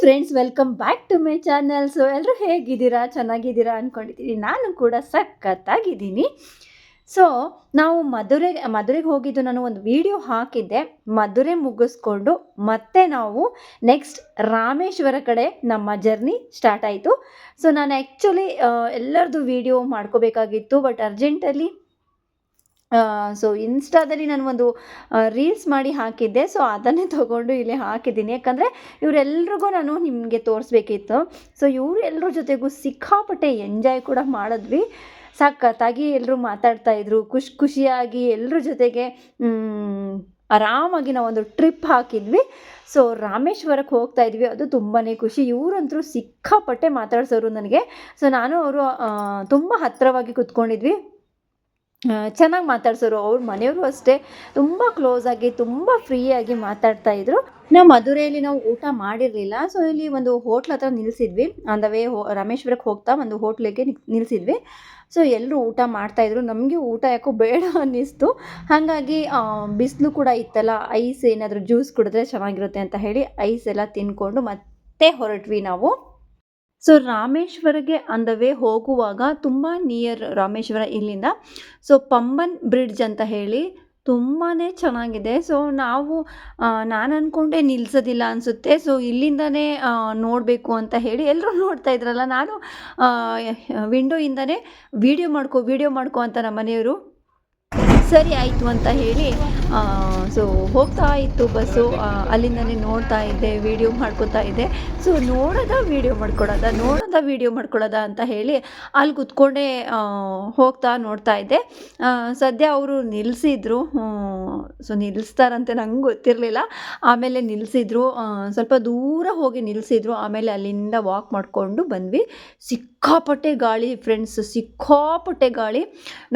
Friends, welcome back to my channel. So ಎಲ್ಲರೂ ಹೇಗಿದ್ದೀರಾ? ಚೆನ್ನಾಗಿದ್ದೀರಾ ಅಂದ್ಕೊಂಡಿದ್ದೀನಿ. ನಾನು ಕೂಡ ಸಖತ್ತಾಗಿದ್ದೀನಿ. ಸೊ ನಾವು ಮಧುರೆಗೆ ಹೋಗಿದ್ದು, ನಾನು ಒಂದು ವಿಡಿಯೋ ಹಾಕಿದ್ದೆ. ಮಧುರೆ ಮುಗಿಸ್ಕೊಂಡು ಮತ್ತೆ ನಾವು ನೆಕ್ಸ್ಟ್ ರಾಮೇಶ್ವರ ಕಡೆ ನಮ್ಮ ಜರ್ನಿ ಸ್ಟಾರ್ಟ್ ಆಯಿತು. ಸೊ ನಾನು ಆ್ಯಕ್ಚುಲಿ ಎಲ್ಲರದ್ದು ವಿಡಿಯೋ ಮಾಡ್ಕೋಬೇಕಾಗಿತ್ತು, ಬಟ್ ಅರ್ಜೆಂಟಲ್ಲಿ ಸೊ ಇನ್ಸ್ಟಾದಲ್ಲಿ ನಾನು ಒಂದು ರೀಲ್ಸ್ ಮಾಡಿ ಹಾಕಿದ್ದೆ. ಸೊ ಅದನ್ನೇ ತೊಗೊಂಡು ಇಲ್ಲಿ ಹಾಕಿದ್ದೀನಿ, ಯಾಕಂದರೆ ಇವರೆಲ್ರಿಗೂ ನಾನು ನಿಮಗೆ ತೋರಿಸ್ಬೇಕಿತ್ತು. ಸೊ ಇವರು ಎಲ್ಲರ ಜೊತೆಗೂ ಸಿಕ್ಕಾಪಟ್ಟೆ ಎಂಜಾಯ್ ಕೂಡ ಮಾಡಿದ್ವಿ. ಸಖತ್ತಾಗಿ ಎಲ್ಲರೂ ಮಾತಾಡ್ತಾಯಿದ್ರು, ಖುಷಿಯಾಗಿ ಎಲ್ಲರ ಜೊತೆಗೆ ಆರಾಮಾಗಿ ನಾವೊಂದು ಟ್ರಿಪ್ ಹಾಕಿದ್ವಿ. ಸೊ ರಾಮೇಶ್ವರಕ್ಕೆ ಹೋಗ್ತಾ ಇದ್ವಿ, ಅದು ತುಂಬಾ ಖುಷಿ. ಇವರಂತರೂ ಸಿಕ್ಕಾಪಟ್ಟೆ ಮಾತಾಡ್ಸೋರು ನನಗೆ. ಸೊ ನಾನು ಅವರು ತುಂಬ ಹತ್ತಿರವಾಗಿ ಕೂತ್ಕೊಂಡಿದ್ವಿ, ಚೆನ್ನಾಗಿ ಮಾತಾಡ್ಸೋರು. ಅವ್ರ ಮನೆಯವರು ಅಷ್ಟೇ ತುಂಬ ಕ್ಲೋಸಾಗಿ, ತುಂಬ ಫ್ರೀಯಾಗಿ ಮಾತಾಡ್ತಾಯಿದ್ರು. ನಾವು ಮಧುರೆಯಲ್ಲಿ ನಾವು ಊಟ ಮಾಡಿರಲಿಲ್ಲ. ಸೊ ಇಲ್ಲಿ ಒಂದು ಹೋಟ್ಲ್ ಹತ್ರ ನಿಲ್ಲಿಸಿದ್ವಿ. ಆನ್ ದ ವೇ ರಾಮೇಶ್ವರಕ್ಕೆ ಹೋಗ್ತಾ ಒಂದು ಹೋಟ್ಲಿಗೆ ನಿಲ್ಲಿಸಿದ್ವಿ. ಸೊ ಎಲ್ಲರೂ ಊಟ ಮಾಡ್ತಾಯಿದ್ರು. ನಮಗೆ ಊಟ ಯಾಕೋ ಬೇಡ ಅನ್ನಿಸ್ತು. ಹಾಗಾಗಿ ಬಿಸಿಲು ಕೂಡ ಇತ್ತಲ್ಲ, ಐಸ್ ಏನಾದರೂ ಜ್ಯೂಸ್ ಕುಡಿದ್ರೆ ಚೆನ್ನಾಗಿರುತ್ತೆ ಅಂತ ಹೇಳಿ ಐಸ್ ಎಲ್ಲ ತಿನ್ಕೊಂಡು ಮತ್ತೆ ಹೊರಟ್ವಿ ನಾವು. ಸೊ ರಾಮೇಶ್ವರಗೆ ಆನ್ ದ ವೇ ಹೋಗುವಾಗ ತುಂಬ ನಿಯರ್ ರಾಮೇಶ್ವರ ಇಲ್ಲಿಂದ. ಸೊ ಪಂಬನ್ ಬ್ರಿಡ್ಜ್ ಅಂತ ಹೇಳಿ ತುಂಬಾ ಚೆನ್ನಾಗಿದೆ. ಸೊ ನಾನು ಅಂದ್ಕೊಂಡೆ ನಿಲ್ಲಿಸೋದಿಲ್ಲ ಅನಿಸುತ್ತೆ. ಸೊ ಇಲ್ಲಿಂದನೇ ನೋಡಬೇಕು ಅಂತ ಹೇಳಿ ಎಲ್ಲರೂ ನೋಡ್ತಾ ಇದ್ರಲ್ಲ, ನಾನು ವಿಂಡೋಯಿಂದನೇ ವಿಡಿಯೋ ಮಾಡ್ಕೊ ಅಂತ ನಮ್ಮ ಮನೆಯವರು ಸರಿ ಆಯಿತು ಅಂತ ಹೇಳಿ ಸೊ ಹೋಗ್ತಾ ಇತ್ತು ಬಸ್ಸು. ಅಲ್ಲಿಂದನೇ ನೋಡ್ತಾ ಇದ್ದೆ, ವೀಡಿಯೋ ಮಾಡ್ಕೋತಾ ಇದ್ದೆ. ಸೊ ನೋಡೋದ ವೀಡಿಯೋ ಮಾಡ್ಕೊಳ್ಳೋದ ಅಂತ ಹೇಳಿ ಅಲ್ಲಿ ಕೂತ್ಕೊಂಡೇ ಹೋಗ್ತಾ ನೋಡ್ತಾ ಇದ್ದೆ. ಸದ್ಯ ಅವರು ನಿಲ್ಲಿಸಿದ್ರು. ಸೊ ನಿಲ್ಲಿಸ್ತಾರಂತೆ ನಂಗೆ ಗೊತ್ತಿರಲಿಲ್ಲ. ಆಮೇಲೆ ನಿಲ್ಲಿಸಿದ್ರು, ಸ್ವಲ್ಪ ದೂರ ಹೋಗಿ ನಿಲ್ಲಿಸಿದ್ರು. ಆಮೇಲೆ ಅಲ್ಲಿಂದ ವಾಕ್ ಮಾಡಿಕೊಂಡು ಬಂದ್ವಿ. ಸಿಕ್ಕಾಪಟ್ಟೆ ಗಾಳಿ ಫ್ರೆಂಡ್ಸ್, ಸಿಕ್ಕಾಪಟ್ಟೆ ಗಾಳಿ.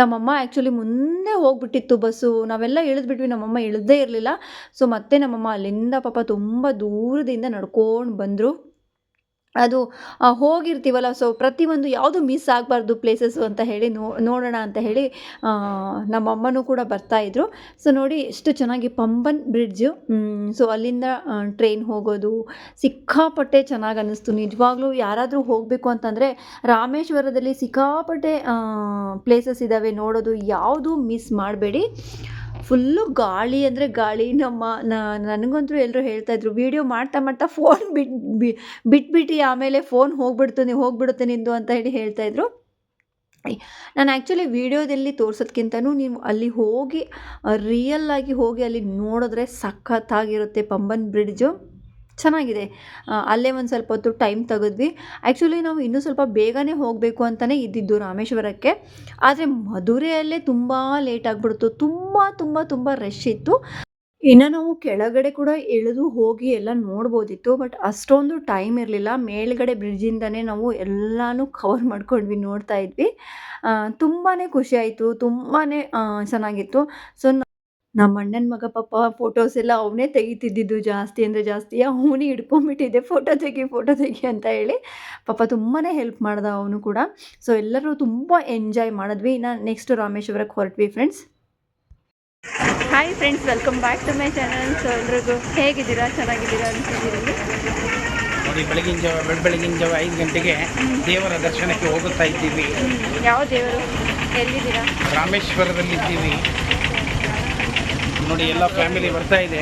ನಮ್ಮಮ್ಮ ಆ್ಯಕ್ಚುಲಿ ಮುಂದೆ ಹೋಗ್ಬಿಟ್ಟಿತ್ತು ಬಸ್ಸು. ನಾವೆಲ್ಲ ಇಳಿದ್ಬಿಟ್ವಿ, ನಮ್ಮಮ್ಮ ಇಳಿದೇ ಇರಲಿಲ್ಲ. ಸೊ ಮತ್ತೆ ನಮ್ಮಮ್ಮ ಅಲ್ಲಿಂದ ಪಾಪ ತುಂಬ ದೂರದಿಂದ ನಡ್ಕೊಂಡು ಬಂದರು. ಅದು ಹೋಗಿರ್ತೀವಲ್ಲ, ಸೊ ಪ್ರತಿಯೊಂದು ಯಾವುದು ಮಿಸ್ ಆಗಬಾರ್ದು ಪ್ಲೇಸಸ್ಸು ಅಂತ ಹೇಳಿ ನೋಡೋಣ ಅಂತ ಹೇಳಿ ನಮ್ಮಮ್ಮನೂ ಕೂಡ ಬರ್ತಾಯಿದ್ರು. ಸೊ ನೋಡಿ ಎಷ್ಟು ಚೆನ್ನಾಗಿ ಪಂಬನ್ ಬ್ರಿಡ್ಜು. ಸೊ ಅಲ್ಲಿಂದ ಟ್ರೈನ್ ಹೋಗೋದು ಸಿಕ್ಕಾಪಟ್ಟೆ ಚೆನ್ನಾಗಿ ಅನ್ನಿಸ್ತು. ನಿಜವಾಗ್ಲೂ ಯಾರಾದರೂ ಹೋಗಬೇಕು ಅಂತಂದರೆ ರಾಮೇಶ್ವರದಲ್ಲಿ ಸಿಕ್ಕಾಪಟ್ಟೆ ಪ್ಲೇಸಸ್ ಇದ್ದಾವೆ ನೋಡೋದು, ಯಾವುದೂ ಮಿಸ್ ಮಾಡಬೇಡಿ. ಫುಲ್ಲು ಗಾಳಿ ಅಂದರೆ ಗಾಳಿ. ನನಗಂತೂ ಎಲ್ಲರೂ ಹೇಳ್ತಾಯಿದ್ರು, ವೀಡಿಯೋ ಮಾಡ್ತಾ ಫೋನ್ ಬಿಟ್ಬಿಟ್ಟು ಆಮೇಲೆ ಫೋನ್ ಹೋಗ್ಬಿಡುತ್ತೆ ನಿಂದು ಅಂತ ಹೇಳಿ ಹೇಳ್ತಾಯಿದ್ರು. ನಾನು ಆ್ಯಕ್ಚುಲಿ ವೀಡಿಯೋದಲ್ಲಿ ತೋರಿಸೋದ್ಕಿಂತನೂ ನೀವು ಅಲ್ಲಿ ಹೋಗಿ ರಿಯಲ್ಲಾಗಿ ಹೋಗಿ ಅಲ್ಲಿ ನೋಡಿದ್ರೆ ಸಖತ್ತಾಗಿರುತ್ತೆ. ಪಂಬನ್ ಬ್ರಿಡ್ಜು ಚೆನ್ನಾಗಿದೆ. ಅಲ್ಲೇ ಒಂದು ಸ್ವಲ್ಪ ಹೊತ್ತು ಟೈಮ್ ತೆಗೆದ್ವಿ. ಆ್ಯಕ್ಚುಲಿ ನಾವು ಇನ್ನೂ ಸ್ವಲ್ಪ ಬೇಗನೆ ಹೋಗಬೇಕು ಅಂತಲೇ ಇದ್ದಿದ್ದು ರಾಮೇಶ್ವರಕ್ಕೆ. ಆದರೆ ಮಧುರೆಯಲ್ಲೇ ತುಂಬ ಲೇಟ್ ಆಗಿಬಿಡ್ತು. ತುಂಬ ರಶ್ ಇತ್ತು. ಇನ್ನು ನಾವು ಕೆಳಗಡೆ ಕೂಡ ಇಳಿದು ಹೋಗಿ ಎಲ್ಲ ನೋಡ್ಬೋದಿತ್ತು, ಬಟ್ ಅಷ್ಟೊಂದು ಟೈಮ್ ಇರಲಿಲ್ಲ. ಮೇಲ್ಗಡೆ ಬ್ರಿಡ್ಜಿಂದನೇ ನಾವು ಎಲ್ಲನೂ ಕವರ್ ಮಾಡ್ಕೊಂಡ್ವಿ, ನೋಡ್ತಾ ಇದ್ವಿ. ತುಂಬಾ ಖುಷಿ ಆಯಿತು, ತುಂಬಾ ಚೆನ್ನಾಗಿತ್ತು. ಸೊ ನಮ್ಮ ಅಣ್ಣನ ಮಗ ಪಾಪ ಫೋಟೋಸ್ ಎಲ್ಲ ಅವನೇ ತೆಗಿತಿದ್ದಿದ್ದು, ಜಾಸ್ತಿ ಅಂದರೆ ಜಾಸ್ತಿ. ಅವನೇ ಹಿಡ್ಕೊಂಬಿಟ್ಟಿದ್ದೆ, ಫೋಟೋ ತೆಗಿ ಅಂತ ಹೇಳಿ. ಪಾಪ ತುಂಬಾ ಹೆಲ್ಪ್ ಮಾಡ್ದ ಅವನು ಕೂಡ. ಸೊ ಎಲ್ಲರೂ ತುಂಬ ಎಂಜಾಯ್ ಮಾಡಿದ್ವಿ. ಇನ್ನು ನೆಕ್ಸ್ಟ್ ರಾಮೇಶ್ವರಕ್ಕೆ ಹೊರಟ್ವಿ friends. Hi friends, welcome back to my channel. So ಎಲ್ರಿಗೂ ಹೇಗಿದ್ದೀರಾ? ಚೆನ್ನಾಗಿದ್ದೀರಾ ಅನ್ಸಿದ್ದೀರಿ? ನೋಡಿ, ಬೆಳಗಿನ ಜಾವ 5 ಗಂಟೆಗೆ ದೇವರ ದರ್ಶನಕ್ಕೆ ಹೋಗುತ್ತಾ ಇದ್ದೀವಿ. ಯಾವ ದೇವರು? ಎಲ್ಲಿದ್ದೀರಾ? ರಾಮೇಶ್ವರದಲ್ಲಿದ್ದೀವಿ. ನೋಡಿ, ಎಲ್ಲ ಫ್ಯಾಮಿಲಿ ಬರ್ತಾ ಇದೆ.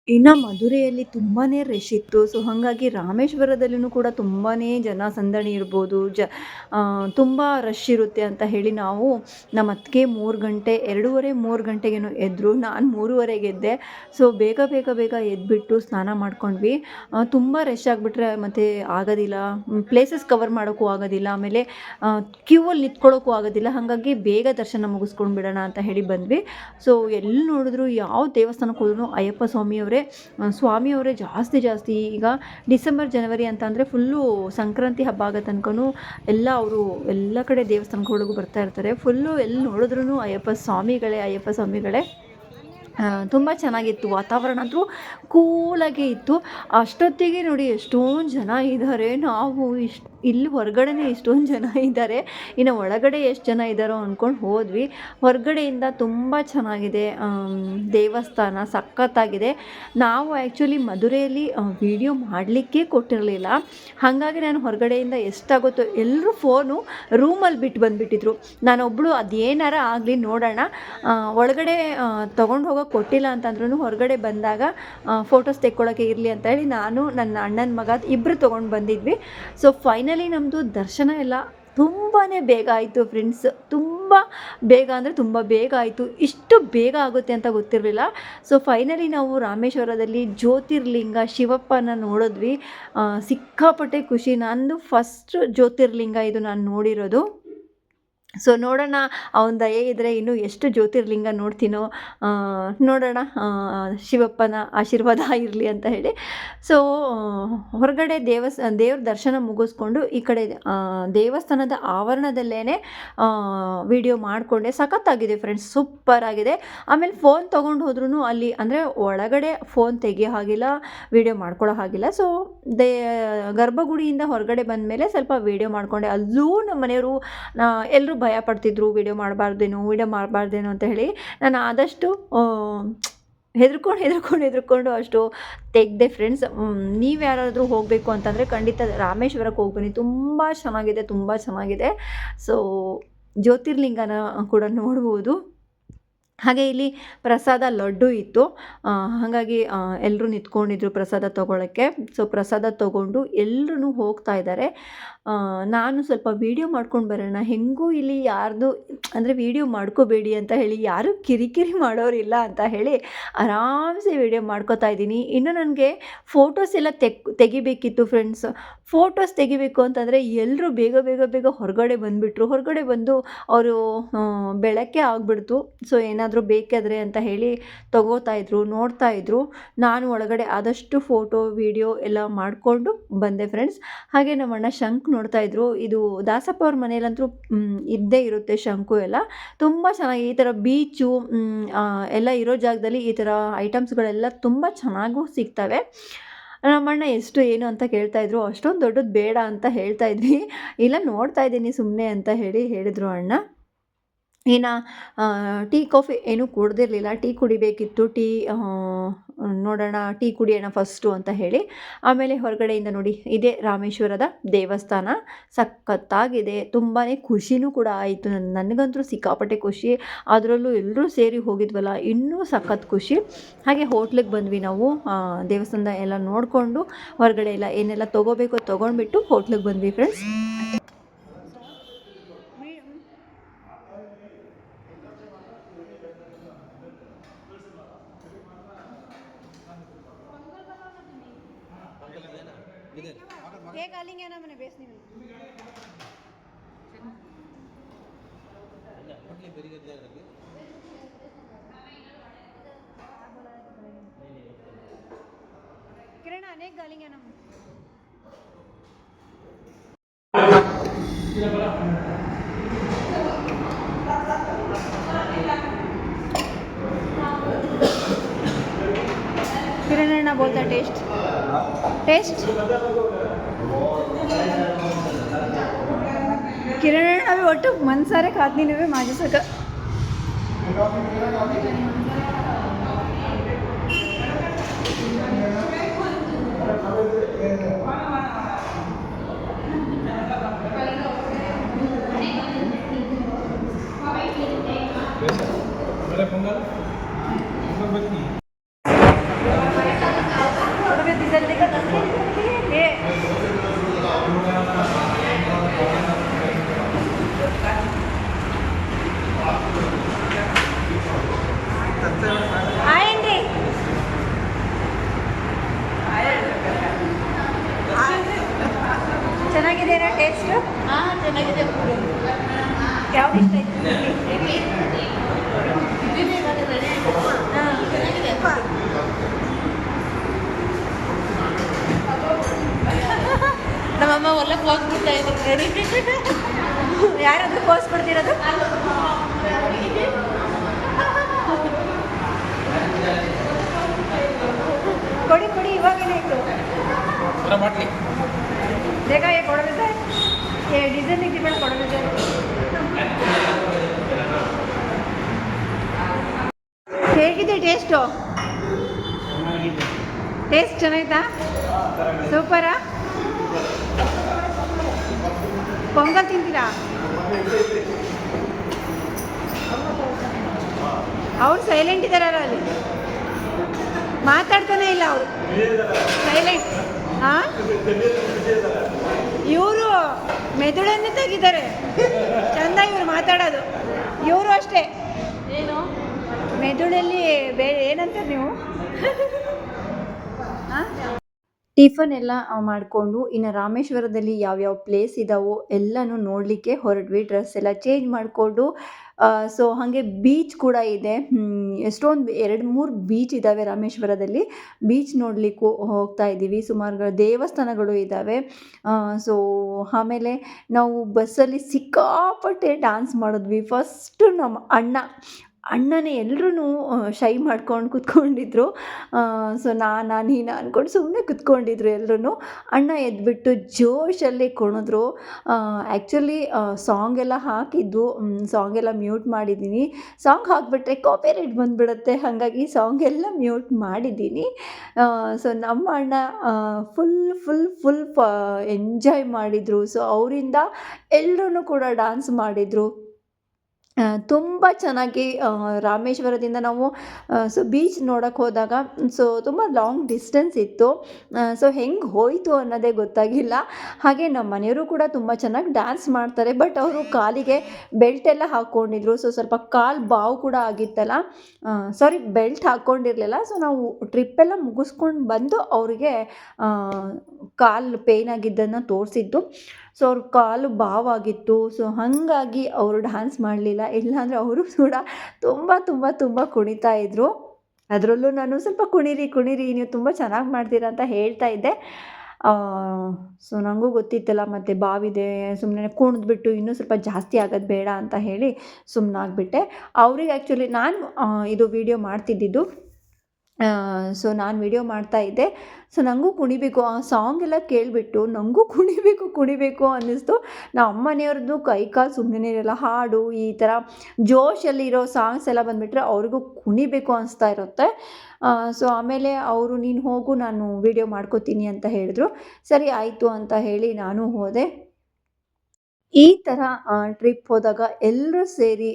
ಇನ್ನು ಮಧುರೆಯಲ್ಲಿ ತುಂಬಾ ರಶ್ ಇತ್ತು. ಸೊ ಹಾಗಾಗಿ ರಾಮೇಶ್ವರದಲ್ಲೂ ಕೂಡ ತುಂಬಾ ಜನ ಸಂದಣಿ ಇರ್ಬೋದು, ತುಂಬ ರಶ್ ಇರುತ್ತೆ ಅಂತ ಹೇಳಿ ನಾವು ನಮ್ಮ ಅತ್ತಿಗೆ 3 ಗಂಟೆಗೇನೋ ಎದ್ದರು. ನಾನು 3:30ಗೆ ಎದ್ದೆ. ಸೊ ಬೇಗ ಎದ್ಬಿಟ್ಟು ಸ್ನಾನ ಮಾಡ್ಕೊಂಡ್ವಿ. ತುಂಬ ರಶ್ ಆಗಿಬಿಟ್ರೆ ಮತ್ತು ಆಗೋದಿಲ್ಲ, ಪ್ಲೇಸಸ್ ಕವರ್ ಮಾಡೋಕ್ಕೂ ಆಗೋದಿಲ್ಲ, ಆಮೇಲೆ ಕ್ಯೂವಲ್ಲಿ ನಿಂತ್ಕೊಳ್ಳೋಕ್ಕೂ ಆಗೋದಿಲ್ಲ. ಹಾಗಾಗಿ ಬೇಗ ದರ್ಶನ ಮುಗಿಸ್ಕೊಂಡು ಬಿಡೋಣ ಅಂತ ಹೇಳಿ ಬಂದ್ವಿ. ಸೊ ಎಲ್ಲಿ ನೋಡಿದ್ರು, ಯಾವ ದೇವಸ್ಥಾನಕ್ಕೆ ಹೋದ್ರೂ ಅಯ್ಯಪ್ಪ ಸ್ವಾಮಿಯವರೇ ಜಾಸ್ತಿ. ಈಗ ಡಿಸೆಂಬರ್ ಜನವರಿ ಅಂತ ಅಂದರೆ ಫುಲ್ಲು ಸಂಕ್ರಾಂತಿ ಹಬ್ಬ ಆಗೋ ತನಕನೂ ಅವರು ಎಲ್ಲ ಕಡೆ ದೇವಸ್ಥಾನಕ್ಕೆ ಹುಡುಗ ಬರ್ತಾ ಇರ್ತಾರೆ. ಫುಲ್ಲು ಎಲ್ಲಿ ನೋಡಿದ್ರೂ ಅಯ್ಯಪ್ಪ ಸ್ವಾಮಿಗಳೇ. ತುಂಬ ಚೆನ್ನಾಗಿತ್ತು. ವಾತಾವರಣ ಅಂತೂ ಕೂಲಾಗೇ ಇತ್ತು. ಅಷ್ಟೊತ್ತಿಗೆ ನೋಡಿ ಎಷ್ಟೊಂದು ಜನ ಇದ್ದಾರೆ. ನಾವು ಇಲ್ಲಿ ಹೊರಗಡೆನೇ ಇಷ್ಟೊಂದು ಜನ ಇದ್ದಾರೆ, ಇನ್ನು ಒಳಗಡೆ ಎಷ್ಟು ಜನ ಇದ್ದಾರೋ ಅಂದ್ಕೊಂಡು ಹೋದ್ವಿ. ಹೊರಗಡೆಯಿಂದ ತುಂಬ ಚೆನ್ನಾಗಿದೆ ದೇವಸ್ಥಾನ, ಸಖತ್ತಾಗಿದೆ. ನಾವು ಆ್ಯಕ್ಚುಲಿ ಮಧುರೆಯಲ್ಲಿ ವಿಡಿಯೋ ಮಾಡಲಿಕ್ಕೆ ಕೊಟ್ಟಿರಲಿಲ್ಲ, ಹಾಗಾಗಿ ನಾನು ಹೊರಗಡೆಯಿಂದ ಎಷ್ಟಾಗುತ್ತೋ ಎಲ್ಲರೂ ಫೋನು ರೂಮಲ್ಲಿ ಬಿಟ್ಟು ಬಂದುಬಿಟ್ಟಿದ್ರು. ನಾನೊಬ್ಬಳು ಅದೇನಾರ ಆಗಲಿ ನೋಡೋಣ, ಒಳಗಡೆ ತೊಗೊಂಡು ಹೋಗೋಕೆ ಕೊಟ್ಟಿಲ್ಲ ಅಂತಂದ್ರೂ ಹೊರಗಡೆ ಬಂದಾಗ ಫೋಟೋಸ್ ತೆಕ್ಕೊಳ್ಳೋಕ್ಕೆ ಇರಲಿ ಅಂತ ಹೇಳಿ ನಾನು ನನ್ನ ಅಣ್ಣನ ಮಗ ಇಬ್ಬರು ತೊಗೊಂಡು ಬಂದಿದ್ವಿ. ಸೊ ಫೈನಲಿ ನಮ್ಮದು ದರ್ಶನ ಎಲ್ಲ ತುಂಬಾ ಬೇಗ ಆಯಿತು ಫ್ರೆಂಡ್ಸ್, ತುಂಬ ಬೇಗ ಅಂದರೆ ತುಂಬ ಬೇಗ ಆಯಿತು. ಇಷ್ಟು ಬೇಗ ಆಗುತ್ತೆ ಅಂತ ಗೊತ್ತಿರಲಿಲ್ಲ. ಸೊ ಫೈನಲಿ ನಾವು ರಾಮೇಶ್ವರದಲ್ಲಿ ಜ್ಯೋತಿರ್ಲಿಂಗ ಶಿವಪ್ಪನ ನೋಡಿದ್ವಿ. ಸಿಕ್ಕಾಪಟ್ಟೆ ಖುಷಿ, ನಂದು ಫಸ್ಟ್ ಜ್ಯೋತಿರ್ಲಿಂಗ ಇದು ನಾನು ನೋಡಿರೋದು. ಸೊ ನೋಡೋಣ, ಅವನ ದಯೆ ಇದ್ದರೆ ಇನ್ನೂ ಎಷ್ಟು ಜ್ಯೋತಿರ್ಲಿಂಗ ನೋಡ್ತೀನೋ, ನೋಡೋಣ, ಶಿವಪ್ಪನ ಆಶೀರ್ವಾದ ಇರಲಿ ಅಂತ ಹೇಳಿ. ಸೊ ಹೊರಗಡೆ ದೇವ್ರ ದರ್ಶನ ಮುಗಿಸ್ಕೊಂಡು ಈ ಕಡೆ ದೇವಸ್ಥಾನದ ಆವರಣದಲ್ಲೇ ವಿಡಿಯೋ ಮಾಡಿಕೊಂಡೆ. ಸಖತ್ತಾಗಿದೆ ಫ್ರೆಂಡ್ಸ್, ಸೂಪರ್ ಆಗಿದೆ. ಆಮೇಲೆ ಫೋನ್ ತೊಗೊಂಡು ಹೋದ್ರೂ ಅಲ್ಲಿ ಅಂದರೆ ಒಳಗಡೆ ಫೋನ್ ತೆಗಿಯೋ ಹಾಗಿಲ್ಲ, ವಿಡಿಯೋ ಮಾಡ್ಕೊಳ್ಳೋ ಹಾಗಿಲ್ಲ. ಸೊ ಗರ್ಭಗುಡಿಯಿಂದ ಹೊರಗಡೆ ಬಂದ ಮೇಲೆ ಸ್ವಲ್ಪ ವಿಡಿಯೋ ಮಾಡಿಕೊಂಡೆ. ಅಲ್ಲೂ ನಮ್ಮ ಮನೆಯವರು ಎಲ್ಲರೂ ಭಯ ಪಡ್ತಿದ್ರು, ವಿಡಿಯೋ ಮಾಡಬಾರ್ದೇನೋ ಅಂತ ಹೇಳಿ. ನಾನು ಆದಷ್ಟು ಹೆದರ್ಕೊಂಡು ಅಷ್ಟು ತೆಗೆದೆ ಫ್ರೆಂಡ್ಸ್. ನೀವು ಯಾರಾದರೂ ಹೋಗಬೇಕು ಅಂತಂದರೆ ಖಂಡಿತ ರಾಮೇಶ್ವರಕ್ಕೆ ಹೋಗಿ ಬನ್ನಿ, ತುಂಬ ಚೆನ್ನಾಗಿದೆ. ಸೊ ಜ್ಯೋತಿರ್ಲಿಂಗನ ಕೂಡ ನೋಡ್ಬೋದು. ಹಾಗೆ ಇಲ್ಲಿ ಪ್ರಸಾದ ಲಡ್ಡು ಇತ್ತು, ಹಾಗಾಗಿ ಎಲ್ಲರೂ ನಿಂತ್ಕೊಂಡಿದ್ರು ಪ್ರಸಾದ ತೊಗೊಳಕ್ಕೆ. ಸೊ ಪ್ರಸಾದ ತೊಗೊಂಡು ಎಲ್ಲರೂ ಹೋಗ್ತಾ ಇದ್ದಾರೆ. ನಾನು ಸ್ವಲ್ಪ ವೀಡಿಯೋ ಮಾಡ್ಕೊಂಡು ಬರೋಣ, ಹೆಂಗೂ ಇಲ್ಲಿ ಯಾರ್ದು ಅಂದರೆ ವೀಡಿಯೋ ಮಾಡ್ಕೋಬೇಡಿ ಅಂತ ಹೇಳಿ ಯಾರೂ ಕಿರಿಕಿರಿ ಮಾಡೋರಿಲ್ಲ ಅಂತ ಹೇಳಿ ಆರಾಮ್ಸೆ ವೀಡಿಯೋ ಮಾಡ್ಕೋತಾ ಇದ್ದೀನಿ. ಇನ್ನು ನನಗೆ ಫೋಟೋಸ್ ಎಲ್ಲ ತೆಗಿಬೇಕಿತ್ತು ಫ್ರೆಂಡ್ಸ್. ಫೋಟೋಸ್ ತೆಗಿಬೇಕು ಅಂತಂದರೆ ಎಲ್ಲರೂ ಬೇಗ ಹೊರಗಡೆ ಬಂದುಬಿಟ್ರು. ಹೊರಗಡೆ ಬಂದು ಅವರು ಬೆಳಗ್ಗೆ ಆಗಿಬಿಡ್ತು. ಸೊ ಏನಾದರೂ ಬೇಕಾದರೆ ಅಂತ ಹೇಳಿ ತಗೋತಾಯಿದ್ರು, ನೋಡ್ತಾಯಿದ್ರು. ನಾನು ಒಳಗಡೆ ಆದಷ್ಟು ಫೋಟೋ ವಿಡಿಯೋ ಎಲ್ಲ ಮಾಡಿಕೊಂಡು ಬಂದೆ ಫ್ರೆಂಡ್ಸ್. ಹಾಗೆ ನಮ್ಮ ಅಣ್ಣ ಶಂಕು ನೋಡ್ತಾಯಿದ್ರು. ಇದು ದಾಸಪ್ಪ ಅವ್ರ ಮನೇಲಂತೂ ಇದ್ದೇ ಇರುತ್ತೆ ಶಂಕು ಎಲ್ಲ. ತುಂಬ ಚೆನ್ನಾಗಿ ಈ ಥರ ಬೀಚು ಎಲ್ಲ ಇರೋ ಜಾಗದಲ್ಲಿ ಈ ಥರ ಐಟಮ್ಸ್ಗಳೆಲ್ಲ ತುಂಬ ಚೆನ್ನಾಗೂ ಸಿಗ್ತವೆ. ನಮ್ಮಣ್ಣ ಎಷ್ಟು ಏನು ಅಂತ ಕೇಳ್ತಾಯಿದ್ರು. ಅಷ್ಟೊಂದು ದೊಡ್ಡದು ಬೇಡ ಅಂತ ಹೇಳ್ತಾಯಿದ್ವಿ. ಇಲ್ಲ ನೋಡ್ತಾ ಇದ್ದೀನಿ ಸುಮ್ಮನೆ ಅಂತ ಹೇಳಿದರು ಅಣ್ಣ. ಇನ್ನು ಟೀ ಕಾಫಿ ಏನೂ ಕುಡ್ದಿರಲಿಲ್ಲ, ಟೀ ಕುಡಿಬೇಕಿತ್ತು. ನೋಡೋಣ, ಟೀ ಕುಡಿಯೋಣ ಫಸ್ಟು ಅಂತ ಹೇಳಿ. ಆಮೇಲೆ ಹೊರಗಡೆಯಿಂದ ನೋಡಿ, ಇದೇ ರಾಮೇಶ್ವರದ ದೇವಸ್ಥಾನ, ಸಖತ್ತಾಗಿದೆ. ತುಂಬಾ ಖುಷಿನೂ ಕೂಡ ಆಯಿತು. ನನಗಂತೂ ಸಿಕ್ಕಾಪಟ್ಟೆ ಖುಷಿ, ಅದರಲ್ಲೂ ಎಲ್ಲರೂ ಸೇರಿ ಹೋಗಿದ್ವಲ್ಲ, ಇನ್ನೂ ಸಖತ್ ಖುಷಿ. ಹಾಗೆ ಹೋಟ್ಲಿಗೆ ಬಂದ್ವಿ ನಾವು. ದೇವಸ್ಥಾನದ ಎಲ್ಲ ನೋಡಿಕೊಂಡು ಹೊರಗಡೆ ಎಲ್ಲ ಏನೆಲ್ಲ ತೊಗೋಬೇಕು ತೊಗೊಂಡ್ಬಿಟ್ಟು ಹೋಟ್ಲಿಗೆ ಬಂದ್ವಿ ಫ್ರೆಂಡ್ಸ್. एक आलेंगे ना, मैंने बेच नहीं किरण अनेक गालेंगे ना. किरण अण्णा बोलता टेस्ट किरण अभी ಒಟ್ಟು ಮನ್ಸಾರೆ ಖಾತ್ನಿ ನೀವೇ माझे सगळं ಚೆನ್ನಾಗಿದೆನಾ ಟೇಸ್ಟ್? ಹಾಂ ಚೆನ್ನಾಗಿದೆ. ಯಾವ್ದು ಇಷ್ಟ ಆಯ್ತು? ನಮ್ಮಮ್ಮ ಒಳ್ಳೆ ಪೋಸ್ ಬಿಡ್ತಾ ಇದ್ದಾರೆ. ಯಾರಾದ್ರೂ ಪೋಸ್ ಕೊಡ್ತಿರೋದು? ಕೊಡಿ ಇವಾಗೇನೆ ಇತ್ತು. ಬೇಗ ಕೊಡಬೇಕು. ಹೇಗಿದೆ ಟೇಸ್ಟು? ಚೆನ್ನಾಗಿದೆ. ಟೇಸ್ಟ್ ಚೆನ್ನಾಯ್ತಾ? ಸೂಪರಾ? ಪೊಂಗಲ್ ತಿಂತೀರಾ? ಅವ್ರು ಸೈಲೆಂಟ್ ಇದ್ದಾರಲ್ಲ ಅಲ್ಲಿ, ಮಾತಾಡ್ತಾನೆ ಇಲ್ಲ ಅವರು, ಸೈಲೆಂಟ್. ಹಾಂ, ಇವರು ಮೆದುಳನ್ನೇ ತೆಗಿದ್ದಾರೆ, ಚಂದ ಇವರು ಮಾತಾಡೋದು. ಇವರು ಅಷ್ಟೇ, ಏನು ಮೆದುಳಲ್ಲಿ ಬೇರೆ ಏನಂತಾರೆ ನೀವು? ಹಾಂ, ಟಿಫನ್ ಎಲ್ಲ ಮಾಡಿಕೊಂಡು ಇನ್ನು ರಾಮೇಶ್ವರದಲ್ಲಿ ಯಾವ್ಯಾವ ಪ್ಲೇಸ್ ಇದ್ದಾವೋ ಎಲ್ಲನೂ ನೋಡಲಿಕ್ಕೆ ಹೊರಟ್ವಿ. ಡ್ರೆಸ್ ಎಲ್ಲ ಚೇಂಜ್ ಮಾಡಿಕೊಂಡು ಸೊ ಹಾಗೆ ಬೀಚ್ ಕೂಡ ಇದೆ. ಎಷ್ಟೊಂದು 2-3 ಬೀಚ್ ಇದ್ದಾವೆ ರಾಮೇಶ್ವರದಲ್ಲಿ. ಬೀಚ್ ನೋಡಲಿಕ್ಕೂ ಹೋಗ್ತಾ ಇದ್ದೀವಿ. ಸುಮಾರು ದೇವಸ್ಥಾನಗಳು ಇದ್ದಾವೆ. ಸೊ ಆಮೇಲೆ ನಾವು ಬಸ್ಸಲ್ಲಿ ಸಿಕ್ಕಾಪಟ್ಟೆ ಡ್ಯಾನ್ಸ್ ಮಾಡಿದ್ವಿ. ಫಸ್ಟು ನಮ್ಮ ಅಣ್ಣನೇ ಎಲ್ಲರೂ ಶೈ ಮಾಡ್ಕೊಂಡು ಕೂತ್ಕೊಂಡಿದ್ರು. ಸೊ ನೀನು ಅಂದ್ಕೊಂಡು ಸುಮ್ಮನೆ ಕೂತ್ಕೊಂಡಿದ್ರು ಎಲ್ಲರೂ. ಅಣ್ಣ ಎದ್ಬಿಟ್ಟು ಜೋಶಲ್ಲಿ ಕುಣಿದ್ರು. ಆ್ಯಕ್ಚುಲಿ ಸಾಂಗ್ ಎಲ್ಲ ಹಾಕಿದ್ದು, ಸಾಂಗ್ ಎಲ್ಲ ಮ್ಯೂಟ್ ಮಾಡಿದ್ದೀನಿ. ಸಾಂಗ್ ಹಾಕಿಬಿಟ್ರೆ ಕಾಪಿರೈಟ್ ಬಂದುಬಿಡುತ್ತೆ, ಹಾಗಾಗಿ ಸಾಂಗ್ ಎಲ್ಲ ಮ್ಯೂಟ್ ಮಾಡಿದ್ದೀನಿ. ಸೊ ನಮ್ಮ ಅಣ್ಣ ಫುಲ್ ಎಂಜಾಯ್ ಮಾಡಿದರು. ಸೊ ಅವರಿಂದ ಎಲ್ಲರೂ ಕೂಡ ಡ್ಯಾನ್ಸ್ ಮಾಡಿದರು. ತುಂಬ ಚೆನ್ನಾಗಿ ರಾಮೇಶ್ವರದಿಂದ ನಾವು ಸೊ ಬೀಚ್ ನೋಡೋಕ್ಕೆ ಹೋದಾಗ ಸೊ ತುಂಬ ಲಾಂಗ್ ಡಿಸ್ಟೆನ್ಸ್ ಇತ್ತು. ಸೊ ಹೆಂಗೆ ಹೋಯಿತು ಅನ್ನೋದೇ ಗೊತ್ತಾಗಿಲ್ಲ. ಹಾಗೆ ನಮ್ಮ ಮನೆಯವರು ಕೂಡ ತುಂಬ ಚೆನ್ನಾಗಿ ಡ್ಯಾನ್ಸ್ ಮಾಡ್ತಾರೆ. ಬಟ್ ಅವರು ಕಾಲಿಗೆ ಬೆಲ್ಟ್ ಎಲ್ಲ ಹಾಕ್ಕೊಂಡಿದ್ರು. ಸೊ ಸ್ವಲ್ಪ ಕಾಲು ಬಾವು ಕೂಡ ಆಗಿತ್ತಲ್ಲ, ಸಾರಿ ಬೆಲ್ಟ್ ಹಾಕ್ಕೊಂಡಿರಲಿಲ್ಲ. ಸೊ ನಾವು ಟ್ರಿಪ್ಪೆಲ್ಲ ಮುಗಿಸ್ಕೊಂಡು ಬಂದು ಅವರಿಗೆ ಕಾಲು ಪೇಯ್ನ್ ಆಗಿದ್ದನ್ನು ತೋರಿಸಿದ್ದು. ಸೊ ಅವ್ರ ಕಾಲು ಬಾವಾಗಿತ್ತು. ಸೊ ಹಾಗಾಗಿ ಅವರು ಡ್ಯಾನ್ಸ್ ಮಾಡಲಿಲ್ಲ, ಇಲ್ಲಾಂದರೆ ಅವರು ಕೂಡ ತುಂಬ ಕುಣಿತಾ ಇದ್ದರು. ಅದರಲ್ಲೂ ನಾನು ಸ್ವಲ್ಪ ಕುಣೀರಿ ನೀವು ತುಂಬ ಚೆನ್ನಾಗಿ ಮಾಡ್ತೀರಾ ಅಂತ ಹೇಳ್ತಾ ಇದ್ದೆ. ಸೊ ನನಗೂ ಗೊತ್ತಿತ್ತಲ್ಲ, ಮತ್ತು ಬಾವಿದೆ, ಸುಮ್ಮನೆ ಕುಣಿದ್ಬಿಟ್ಟು ಇನ್ನೂ ಸ್ವಲ್ಪ ಜಾಸ್ತಿ ಆಗೋದು ಬೇಡ ಅಂತ ಹೇಳಿ ಸುಮ್ಮನಾಗ್ಬಿಟ್ಟೆ. ಅವ್ರಿಗೆ ಆ್ಯಕ್ಚುಲಿ ನಾನು ಇದು ವಿಡಿಯೋ ಮಾಡ್ತಿದ್ದಿದ್ದು. ಸೊ ನಾನು ವಿಡಿಯೋ ಮಾಡ್ತಾಯಿದ್ದೆ. ಸೊ ನನಗೂ ಕುಣಿಬೇಕು, ಆ ಸಾಂಗ್ ಎಲ್ಲ ಕೇಳಿಬಿಟ್ಟು ನನಗೂ ಕುಣಿಬೇಕು ಅನ್ನಿಸ್ತು. ನಮ್ಮ ಅಮ್ಮನೆಯವ್ರದ್ದು ಕೈ ಕಾಲು ಸುಮ್ಮನೆ ಇರಲ್ಲ. ಹಾಡು ಈ ಥರ ಜೋಶಲ್ಲಿರೋ ಸಾಂಗ್ಸ್ ಎಲ್ಲ ಬಂದುಬಿಟ್ರೆ ಅವ್ರಿಗೂ ಕುಣಿಬೇಕು ಅನಿಸ್ತಾ ಇರುತ್ತೆ. ಸೊ ಆಮೇಲೆ ಅವರು ನೀನು ಹೋಗು, ನಾನು ವಿಡಿಯೋ ಮಾಡ್ಕೋತೀನಿ ಅಂತ ಹೇಳಿದ್ರು. ಸರಿ ಆಯಿತು ಅಂತ ಹೇಳಿ ನಾನು ಹೋದೆ. ಈ ಥರ ಟ್ರಿಪ್ ಹೋದಾಗ ಎಲ್ಲರೂ ಸೇರಿ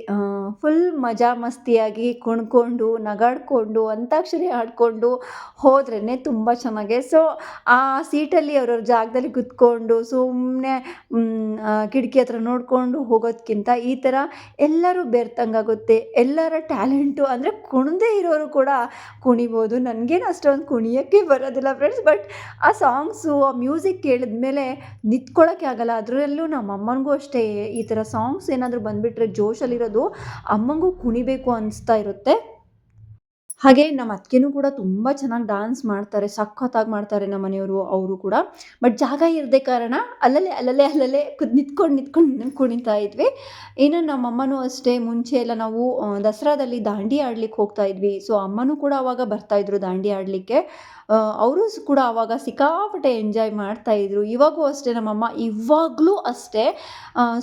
ಫುಲ್ ಮಜಾ ಮಸ್ತಿಯಾಗಿ ಕುಣ್ಕೊಂಡು, ನಗಾಡಿಕೊಂಡು, ಅಂತಾಕ್ಷರಿ ಆಡಿಕೊಂಡು ಹೋದ್ರೇ ತುಂಬ ಚೆನ್ನಾಗೆ. ಸೊ ಆ ಸೀಟಲ್ಲಿ ಅವ್ರವ್ರ ಜಾಗದಲ್ಲಿ ಕೂತ್ಕೊಂಡು ಸುಮ್ಮನೆ ಕಿಟಕಿ ಹತ್ರ ನೋಡಿಕೊಂಡು ಹೋಗೋದಕ್ಕಿಂತ ಈ ಥರ ಎಲ್ಲರೂ ಬೆರ್ತಂಗಾಗುತ್ತೆ. ಎಲ್ಲರ ಟ್ಯಾಲೆಂಟು ಅಂದರೆ ಕುಣಿದೇ ಇರೋರು ಕೂಡ ಕುಣಿಬೋದು. ನನಗೇನು ಅಷ್ಟೊಂದು ಕುಣಿಯೋಕ್ಕೆ ಬರೋದಿಲ್ಲ ಫ್ರೆಂಡ್ಸ್. ಬಟ್ ಆ ಸಾಂಗ್ಸು, ಆ ಮ್ಯೂಸಿಕ್ ಕೇಳಿದ್ಮೇಲೆ ನಿಂತ್ಕೊಳ್ಳೋಕ್ಕೆ ಆಗಲ್ಲ. ಅದರಲ್ಲೂ ನಮ್ಮ ಅಮ್ಮನಿಗೂ ಅಷ್ಟೇ, ಈ ಥರ ಸಾಂಗ್ಸ್ ಏನಾದರೂ ಬಂದುಬಿಟ್ರೆ ಜೋಶಲ್ಲಿರೋದು ಅಮ್ಮಂಗೂ ಕುಣಿಬೇಕು ಅನಿಸ್ತಾ ಇರುತ್ತೆ. ಹಾಗೆ ನಮ್ಮ ಅತ್ತಿಗೆನೂ ಕೂಡ ತುಂಬ ಚೆನ್ನಾಗಿ ಡ್ಯಾನ್ಸ್ ಮಾಡ್ತಾರೆ, ಸಖತ್ತಾಗಿ ಮಾಡ್ತಾರೆ ನಮ್ಮ ಮನೆಯವರು, ಅವರು ಕೂಡ. ಬಟ್ ಜಾಗ ಇರದೆ ಕಾರಣ ಅಲ್ಲಲ್ಲೇ ನಿಂತ್ಕೊಂಡು ಕುಣಿತಾ ಇದ್ವಿ. ಇನ್ನು ನಮ್ಮ ಅಮ್ಮನೂ ಅಷ್ಟೇ, ಮುಂಚೆ ಎಲ್ಲ ನಾವು ದಸರಾದಲ್ಲಿ ದಾಂಡಿ ಆಡ್ಲಿಕ್ಕೆ ಹೋಗ್ತಾ ಇದ್ವಿ. ಸೊ ಅಮ್ಮನೂ ಕೂಡ ಆವಾಗ ಬರ್ತಾಯಿದ್ರು ದಾಂಡಿ ಆಡಲಿಕ್ಕೆ. ಅವರು ಕೂಡ ಆವಾಗ ಸಿಕ್ಕಾಪಟ್ಟೆ ಎಂಜಾಯ್ ಮಾಡ್ತಾಯಿದ್ರು. ಇವಾಗೂ ಅಷ್ಟೇ ನಮ್ಮಮ್ಮ ಇವಾಗಲೂ ಅಷ್ಟೇ.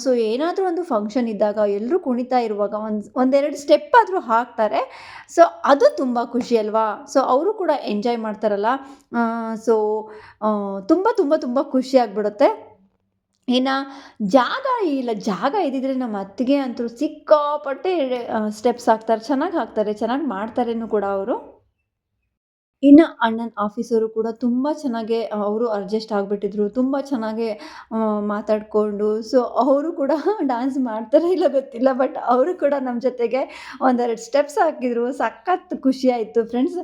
ಸೊ ಏನಾದರೂ ಒಂದು ಫಂಕ್ಷನ್ ಇದ್ದಾಗ ಎಲ್ಲರೂ ಕುಣಿತಾ ಇರುವಾಗ ಒಂದೆರಡು ಸ್ಟೆಪ್ ಆದರೂ ಹಾಕ್ತಾರೆ. ಸೊ ಅದು ತುಂಬ ಖುಷಿ ಅಲ್ವಾ. ಸೊ ಅವರು ಕೂಡ ಎಂಜಾಯ್ ಮಾಡ್ತಾರಲ್ಲ. ಸೊ ತುಂಬ ಖುಷಿ ಆಗಿಬಿಡುತ್ತೆ. ಇನ್ನು ಜಾಗ ಇದ್ದಿದ್ರೆ ನಮ್ಮ ಅತ್ತಿಗೆ ಅಂತೂ ಸಿಕ್ಕಾಪಟ್ಟೆ ಸ್ಟೆಪ್ಸ್ ಹಾಕ್ತಾರೆ, ಚೆನ್ನಾಗಿ ಮಾಡ್ತಾರೇನೂ ಕೂಡ ಅವರು. ಇನ್ನು ಅಣ್ಣನ ಆಫೀಸವರು ಕೂಡ ತುಂಬ ಚೆನ್ನಾಗೆ ಅವರು ಅಡ್ಜಸ್ಟ್ ಆಗಿಬಿಟ್ಟಿದ್ರು. ತುಂಬ ಚೆನ್ನಾಗೆ ಮಾತಾಡಿಕೊಂಡು. ಸೊ ಅವರು ಕೂಡ ಡ್ಯಾನ್ಸ್ ಮಾಡ್ತಾರೋ ಇಲ್ಲ ಗೊತ್ತಿಲ್ಲ, ಬಟ್ ಅವರು ಕೂಡ ನಮ್ಮ ಜೊತೆಗೆ ಒಂದೆರಡು ಸ್ಟೆಪ್ಸ್ ಹಾಕಿದರು. ಸಖತ್ ಖುಷಿ ಆಯಿತು ಫ್ರೆಂಡ್ಸ್.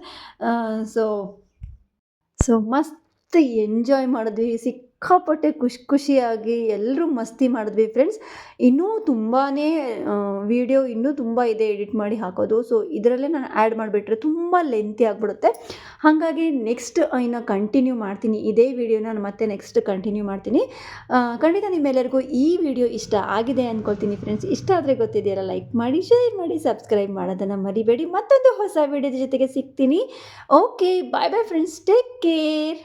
ಸೊ ಮಸ್ತ್ ಎಂಜಾಯ್ ಮಾಡಿದ್ವಿ. ಸಿಕ್ಕಾಪಟ್ಟೆ ಖುಷಿಯಾಗಿ ಎಲ್ಲರೂ ಮಸ್ತಿ ಮಾಡಿದ್ವಿ ಫ್ರೆಂಡ್ಸ್. ಇನ್ನೂ ತುಂಬಾ ವಿಡಿಯೋ ಇನ್ನೂ ತುಂಬ ಇದೆ ಎಡಿಟ್ ಮಾಡಿ ಹಾಕೋದು. ಸೊ ಇದರಲ್ಲೇ ನಾನು ಆ್ಯಡ್ ಮಾಡಿಬಿಟ್ರೆ ತುಂಬ ಲೆಂತಿ ಆಗಿಬಿಡುತ್ತೆ. ಹಾಗಾಗಿ ನೆಕ್ಸ್ಟ್ ಇನ್ನು ಕಂಟಿನ್ಯೂ ಮಾಡ್ತೀನಿ, ಇದೇ ವಿಡಿಯೋನ ನಾನು ಮತ್ತೆ ನೆಕ್ಸ್ಟ್ ಕಂಟಿನ್ಯೂ ಮಾಡ್ತೀನಿ. ಖಂಡಿತ ನಿಮ್ಮೆಲ್ಲರಿಗೂ ಈ ವಿಡಿಯೋ ಇಷ್ಟ ಆಗಿದೆ ಅಂದ್ಕೊಳ್ತೀನಿ ಫ್ರೆಂಡ್ಸ್. ಇಷ್ಟ ಆದರೆ ಗೊತ್ತಿದೆಯಲ್ಲ, ಲೈಕ್ ಮಾಡಿ, ಶೇರ್ ಮಾಡಿ, ಸಬ್ಸ್ಕ್ರೈಬ್ ಮಾಡೋದನ್ನು ಮರಿಬೇಡಿ. ಮತ್ತೊಂದು ಹೊಸ ವಿಡಿಯೋದ ಜೊತೆಗೆ ಸಿಗ್ತೀನಿ. Okay, bye friends, take care.